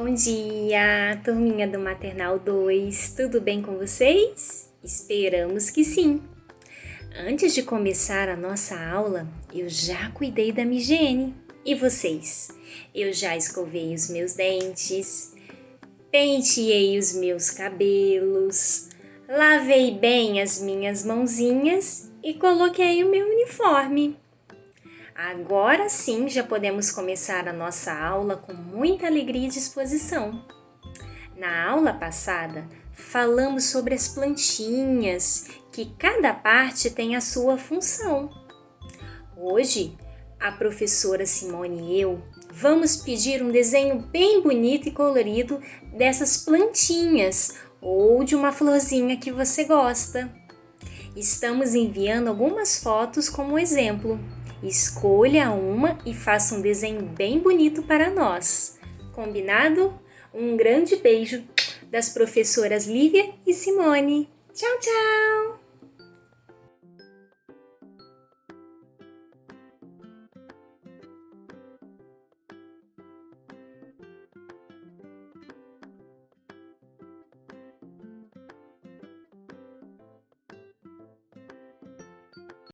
Bom dia, turminha do Maternal 2, tudo bem com vocês? Esperamos que sim! Antes de começar a nossa aula, eu já cuidei da minha higiene. E vocês? Eu já escovei os meus dentes, penteei os meus cabelos, lavei bem as minhas mãozinhas e coloquei o meu uniforme. Agora sim já podemos começar a nossa aula com muita alegria e disposição. Na aula passada, falamos sobre as plantinhas, que cada parte tem a sua função. Hoje, a professora Simone e eu vamos pedir um desenho bem bonito e colorido dessas plantinhas ou de uma florzinha que você gosta. Estamos enviando algumas fotos como exemplo. Escolha uma e faça um desenho bem bonito para nós. Combinado? Um grande beijo das professoras Lívia e Simone. Tchau, tchau!